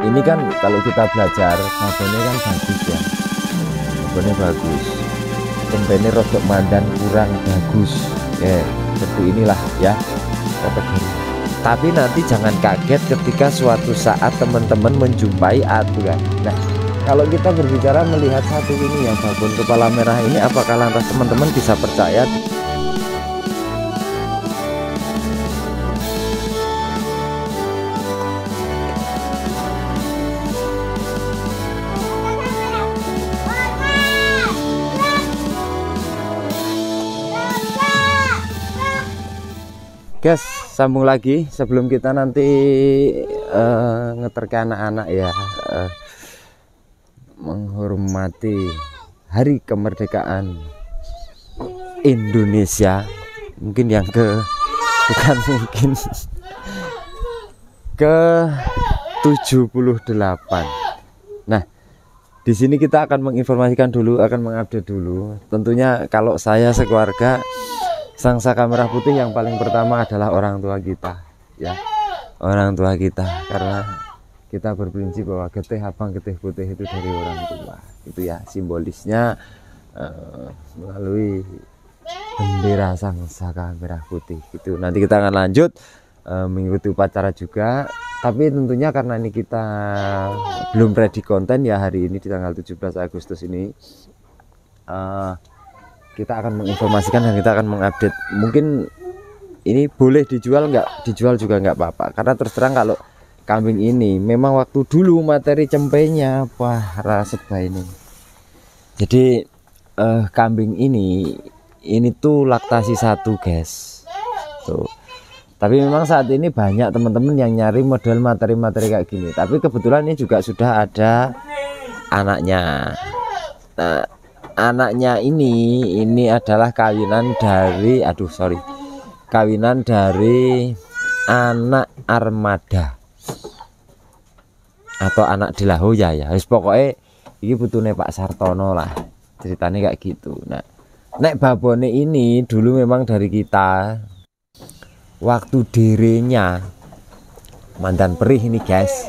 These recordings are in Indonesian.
ini kan kalau kita belajar babonnya kan bagus ya, babonnya bagus, cempene rodok mandan kurang bagus ya, seperti inilah ya kategori. Tapi nanti jangan kaget ketika suatu saat teman-teman menjumpai aturan. Nah, kalau kita berbicara melihat satu ini yang babon kepala merah ini, apakah lantas teman-teman bisa percaya? Guys, sambung lagi sebelum kita nanti ngeterke anak-anak ya, menghormati hari kemerdekaan Indonesia, mungkin yang bukan mungkin ke 78. Nah, di sini kita akan menginformasikan dulu, akan mengupdate dulu. Tentunya kalau saya sekeluarga, sang saka merah putih yang paling pertama adalah orang tua kita ya, orang tua kita, karena kita berprinsip bahwa getih abang getih putih itu dari orang tua, itu ya simbolisnya melalui bendera sang saka merah putih itu. Nanti kita akan lanjut mengikuti upacara juga, tapi tentunya karena ini kita belum ready konten ya hari ini di tanggal 17 Agustus ini, kita akan menginformasikan dan kita akan mengupdate. Mungkin ini boleh dijual, nggak dijual juga nggak apa-apa, karena terus terang kalau kambing ini memang waktu dulu materi cempenya wah raseba ini. Jadi kambing ini tuh laktasi 1 guys tuh. Tapi memang saat ini banyak teman-teman yang nyari model materi-materi kayak gini, tapi kebetulan ini juga sudah ada anaknya. Nah, anaknya ini adalah kawinan dari kawinan dari anak armada atau anak Dilahoya ya. Wis pokoknya ini putune Pak Sartono lah, ceritanya kayak gitu. Nah, nek babone ini dulu memang dari kita waktu derenya mandan perih ini guys.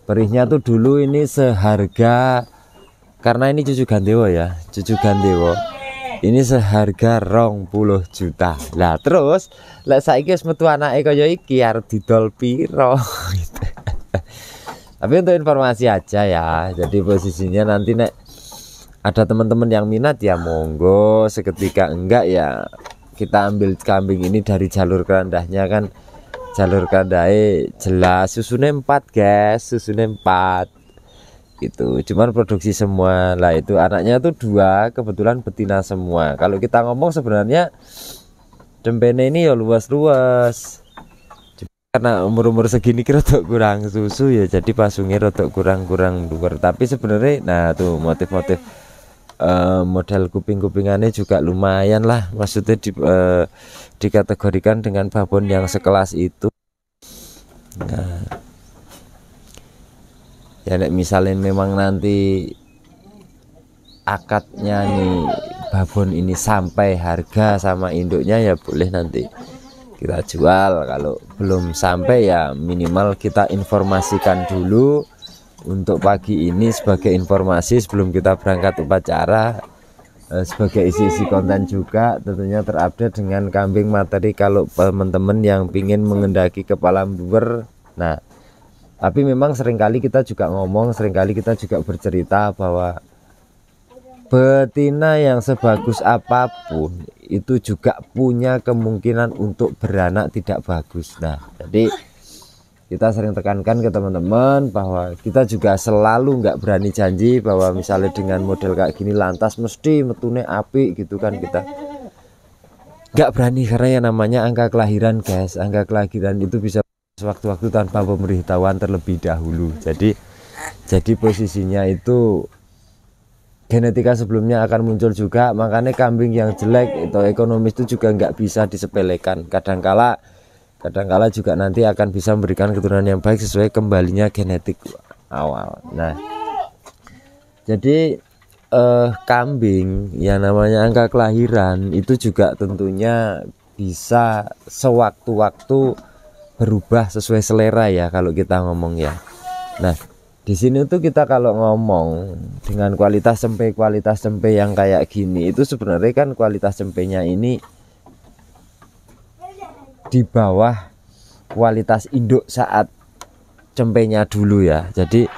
Perihnya tuh dulu ini seharga, karena ini cucu gandewo ya, cucu gandewo ini seharga 20 juta. Lah terus lek saiki wis metu anake kaya iki arep didol piro gitu. Tapi untuk informasi aja ya, jadi posisinya nanti nek ada teman-teman yang minat ya monggo, seketika enggak ya kita ambil kambing ini dari jalur kerandahnya kan. Jalur kerandahnya jelas susune 4 guys, susune 4 itu, cuman produksi semua lah. Itu anaknya tuh 2, kebetulan betina semua. Kalau kita ngomong sebenarnya cempene ini ya luas-luas, karena umur-umur segini kira rodok kurang susu ya, jadi pasungnya rodok kurang luar. Tapi sebenarnya nah tuh motif-motif model kuping-kupingannya juga lumayan lah, maksudnya dikategorikan dengan babon yang sekelas itu. Nah ya nek misalnya memang nanti akadnya nih babon ini sampai harga sama induknya ya boleh nanti kita jual. Kalau belum sampai ya minimal kita informasikan dulu untuk pagi ini sebagai informasi sebelum kita berangkat upacara, sebagai isi-isi konten juga tentunya terupdate dengan kambing materi kalau teman-teman yang pingin mengendaki kepala buber. Nah, tapi memang seringkali kita juga ngomong, seringkali kita juga bercerita bahwa betina yang sebagus apapun itu juga punya kemungkinan untuk beranak tidak bagus. Nah, jadi kita sering tekankan ke teman-teman bahwa kita juga selalu nggak berani janji bahwa misalnya dengan model kayak gini lantas mesti metune api gitu kan, kita nggak berani, karena yang namanya angka kelahiran guys, angka kelahiran itu bisa sewaktu-waktu tanpa pemberitahuan terlebih dahulu. Jadi posisinya itu genetika sebelumnya akan muncul juga, makanya kambing yang jelek atau ekonomis itu juga nggak bisa disepelekan. Kadangkala juga nanti akan bisa memberikan keturunan yang baik sesuai kembalinya genetik awal. Nah, jadi kambing yang namanya angka kelahiran itu juga tentunya bisa sewaktu-waktu berubah sesuai selera ya kalau kita ngomong ya. Nah, di sini tuh kita kalau ngomong dengan kualitas cempe yang kayak gini itu sebenarnya kan kualitas cempenya ini di bawah kualitas induk saat cempenya dulu ya. Jadi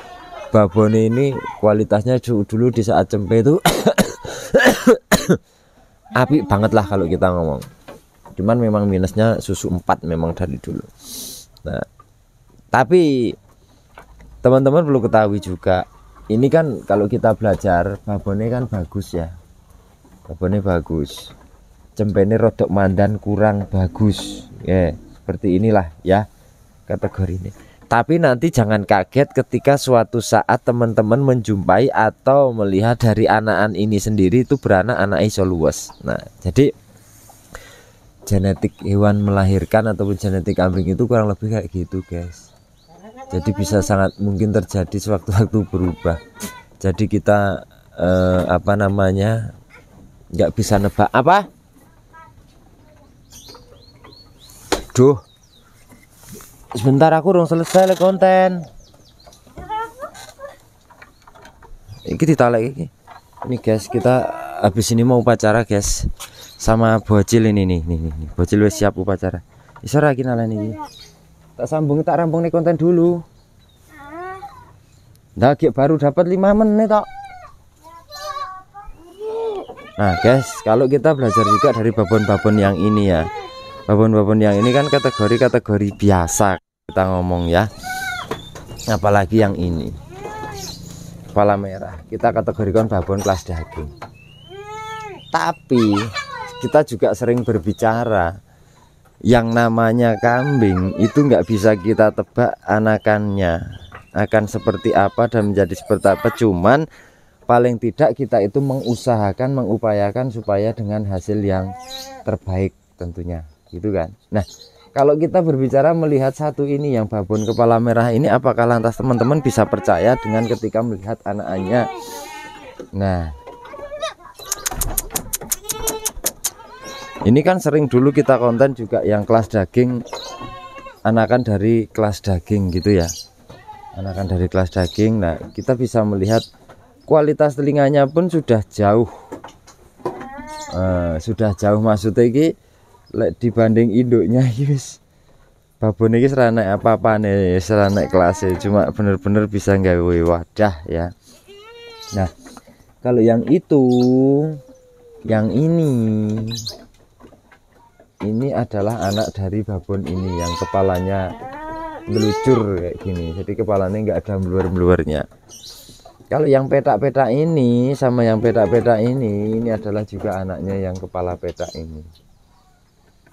babone ini kualitasnya dulu di saat cempe itu apik banget lah kalau kita ngomong. Cuman memang minusnya susu 4 memang dari dulu. Nah, tapi teman-teman perlu ketahui juga, ini kan kalau kita belajar babone kan bagus ya, babone bagus, cempene rodok mandan kurang bagus ya, seperti inilah ya kategori ini. Tapi nanti jangan kaget ketika suatu saat teman-teman menjumpai atau melihat dari anakan ini sendiri itu beranak anak iso luwes. Nah, jadi genetik hewan melahirkan ataupun genetik kambing itu kurang lebih kayak gitu guys. Jadi bisa sangat mungkin terjadi sewaktu-waktu berubah. Jadi kita apa namanya, nggak bisa nebak apa. Duh, sebentar aku dong selesai konten. Ini ditalek ini. Ini guys, kita habis ini mau upacara guys, sama bocil ini nih. Bocil wis siap upacara. Iso ra kinalan iki. Tak sambung, tak rampung nih konten dulu. Nah, baru dapat 5 menit tok. Nah guys, kalau kita belajar juga dari babon-babon yang ini ya, babon-babon yang ini kan kategori biasa kita ngomong ya, apalagi yang ini kepala merah kita kategorikan babon kelas daging. Tapi kita juga sering berbicara yang namanya kambing itu nggak bisa kita tebak anakannya akan seperti apa dan menjadi seperti apa, cuman paling tidak kita itu mengupayakan supaya dengan hasil yang terbaik tentunya gitu kan. Nah, kalau kita berbicara melihat satu ini yang babon kepala merah ini, apakah lantas teman-teman bisa percaya dengan ketika melihat anakannya? Nah, ini kan sering dulu kita konten juga yang kelas daging, anakan dari kelas daging gitu ya, anakan dari kelas daging. Nah, kita bisa melihat kualitas telinganya pun sudah jauh, maksudnya ini dibanding induknya guys. Babon ini seranek apa-apa nih, seranek kelasnya, cuma bener-bener bisa nggawe wadah ya. Nah, kalau yang itu, yang ini adalah anak dari babon ini yang kepalanya melucur kayak gini, jadi kepalanya nggak ada meluar-meluarnya. Kalau yang petak-petak ini sama yang petak-petak ini adalah juga anaknya yang kepala petak ini.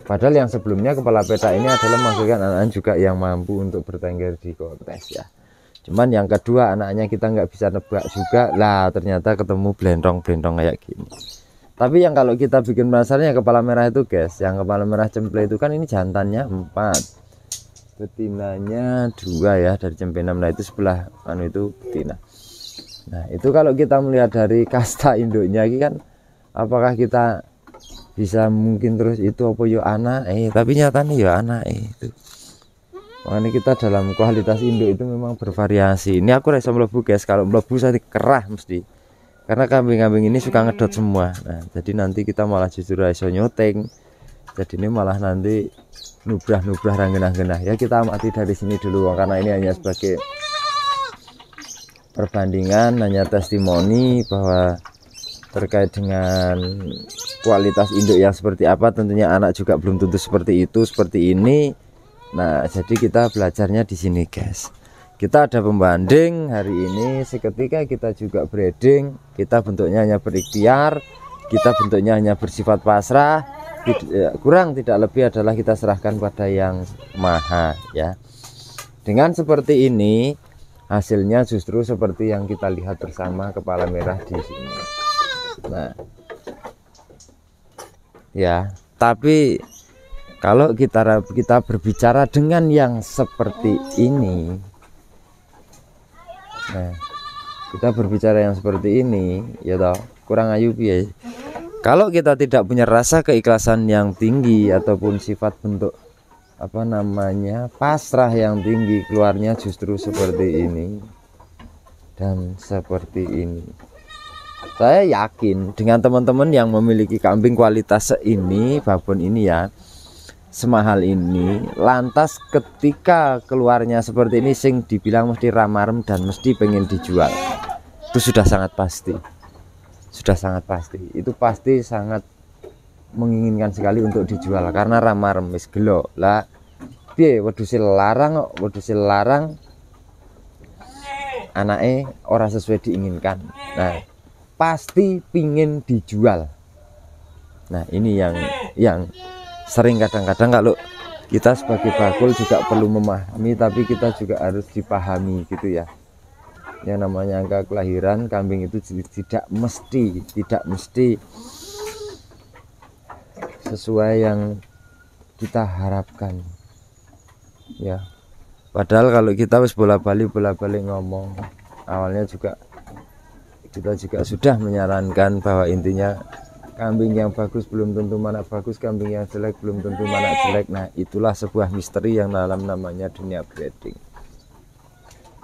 Padahal yang sebelumnya kepala petak ini adalah masukkan anak juga yang mampu untuk bertengger di kontes ya. Cuman yang kedua anaknya kita nggak bisa nebak juga lah, ternyata ketemu blendong-blendong kayak gini. Tapi yang kalau kita bikin penasaran yang kepala merah itu guys, yang kepala merah cemple itu kan ini jantannya 4, betinanya 2 ya, dari cempe 6. Nah itu sebelah itu betina. Nah itu kalau kita melihat dari kasta induknya ini kan, apakah kita bisa mungkin terus itu apa yo anak tapi nyatanya yo anak itu. Makanya kita dalam kualitas induk itu memang bervariasi. Ini aku rasa melebu guys, kalau melebu saya kerah mesti, karena kambing-kambing ini suka ngedot semua. Nah jadi nanti kita malah justru iso nyoteng, jadi ini malah nanti nubrah-nubrah rangenah-genah ya. Kita amati dari sini dulu karena ini hanya sebagai perbandingan, hanya testimoni bahwa terkait dengan kualitas induk yang seperti apa, tentunya anak juga belum tentu seperti itu, seperti ini. Nah jadi kita belajarnya di sini guys. Kita ada pembanding hari ini, seketika kita juga breeding, kita bentuknya hanya berikhtiar, kita bentuknya hanya bersifat pasrah, kurang tidak lebih adalah kita serahkan pada yang maha ya. Dengan seperti ini hasilnya justru seperti yang kita lihat bersama kepala merah di sini. Nah ya, tapi kalau kita berbicara dengan yang seperti ini, nah kita berbicara yang seperti ini ya toh, kurang ayu ya. Kalau kita tidak punya rasa keikhlasan yang tinggi ataupun sifat bentuk apa namanya, pasrah yang tinggi, keluarnya justru seperti ini dan seperti ini. Saya yakin dengan teman-teman yang memiliki kambing kualitas ini, babon ini ya, semahal ini, lantas ketika keluarnya seperti ini sing dibilang mesti ramarem dan mesti pengen dijual, itu sudah sangat pasti. Sudah sangat pasti. Itu pasti sangat menginginkan sekali untuk dijual karena ramarem wis gelo. Lah piye wedhuse larang anake ora sesuai diinginkan. Nah, pasti pingin dijual. Nah, ini yang sering kadang-kadang kalau kita sebagai bakul juga perlu memahami, tapi kita juga harus dipahami gitu ya. Yang namanya angka kelahiran kambing itu tidak mesti sesuai yang kita harapkan ya. Padahal kalau kita wis bola-balik ngomong, awalnya juga kita juga sudah menyarankan bahwa intinya kambing yang bagus belum tentu mana bagus, kambing yang jelek belum tentu mana jelek. Nah, itulah sebuah misteri yang dalam namanya dunia breeding.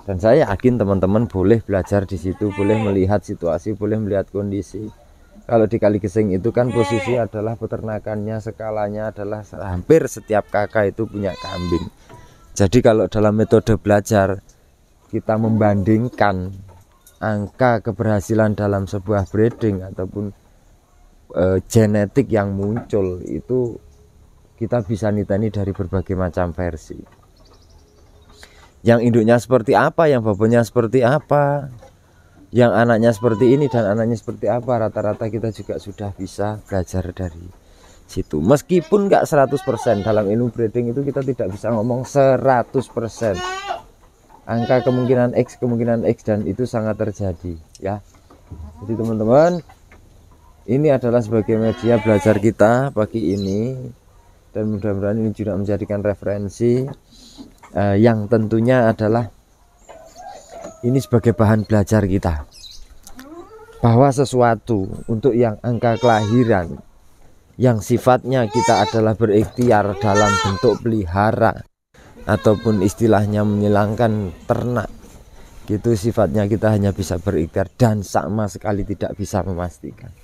Dan saya yakin teman-teman boleh belajar di situ, boleh melihat situasi, boleh melihat kondisi. Kalau di Kali Gesing itu kan posisi adalah peternakannya, skalanya adalah hampir setiap kakak itu punya kambing. Jadi kalau dalam metode belajar kita membandingkan angka keberhasilan dalam sebuah breeding ataupun genetik yang muncul, itu kita bisa niteni dari berbagai macam versi. Yang induknya seperti apa, yang babonnya seperti apa, yang anaknya seperti ini dan anaknya seperti apa, rata-rata kita juga sudah bisa belajar dari situ. Meskipun nggak 100%, dalam ilmu breeding itu kita tidak bisa ngomong 100%. Angka kemungkinan X dan itu sangat terjadi ya. Jadi teman-teman, ini adalah sebagai media belajar kita pagi ini, dan mudah-mudahan ini juga menjadikan referensi yang tentunya adalah ini sebagai bahan belajar kita, bahwa sesuatu untuk yang angka kelahiran yang sifatnya kita adalah berikhtiar dalam bentuk pelihara ataupun istilahnya menyilangkan ternak, gitu sifatnya kita hanya bisa berikhtiar dan sama sekali tidak bisa memastikan.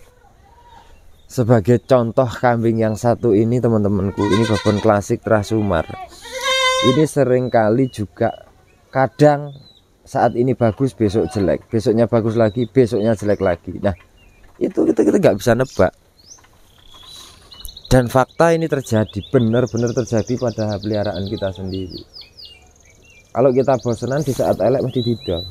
Sebagai contoh kambing yang satu ini teman-temanku, ini babon klasik Trasumar. Ini seringkali juga kadang saat ini bagus, besok jelek, besoknya bagus lagi, besoknya jelek lagi. Nah, itu kita nggak bisa nebak. Dan fakta ini terjadi, benar-benar terjadi pada peliharaan kita sendiri. Kalau kita bosenan di saat elek mesti didol.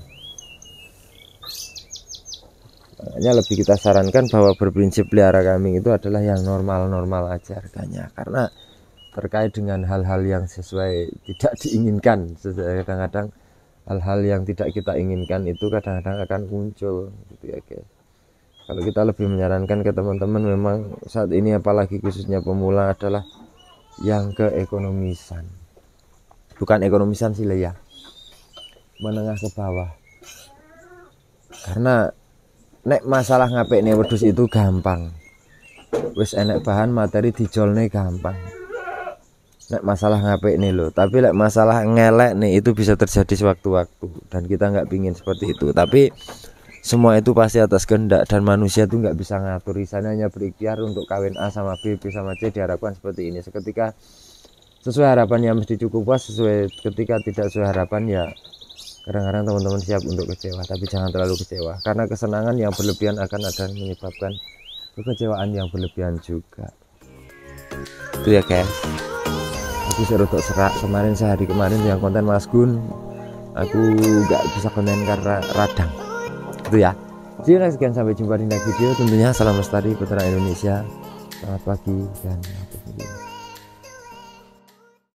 Makanya lebih kita sarankan bahwa berprinsip pelihara kambing itu adalah yang normal-normal aja harganya, karena terkait dengan hal-hal yang sesuai tidak diinginkan. Kadang-kadang hal-hal yang tidak kita inginkan itu kadang-kadang akan muncul gitu ya guys. Kalau kita lebih menyarankan ke teman-teman memang saat ini, apalagi khususnya pemula, adalah yang keekonomisan. Bukan ekonomisan sih ya, menengah ke bawah. Karena nek masalah ngapek nih wedhus itu gampang, wis enek bahan materi dijolne gampang. Nek masalah ngapek nih loh, tapi nek masalah ngelek nih itu bisa terjadi sewaktu-waktu, dan kita nggak pingin seperti itu. Tapi semua itu pasti atas kehendak, dan manusia itu nggak bisa ngatur. Sana hanya berikhtiar untuk kawin A sama B, B sama C, diharapkan seperti ini. Seketika sesuai harapan ya mesti cukup puas, ketika tidak sesuai harapan ya kadang-kadang teman-teman siap untuk kecewa. Tapi jangan terlalu kecewa, karena kesenangan yang berlebihan akan ada menyebabkan kekecewaan yang berlebihan juga. Itu ya guys. Aku serodok serak kemarin, sehari kemarin yang konten Mas Gun, aku nggak bisa konten karena radang. Itu ya. See you next, sekian, sampai jumpa di next video. Tentunya salam lestari Putra Indonesia. Selamat pagi dan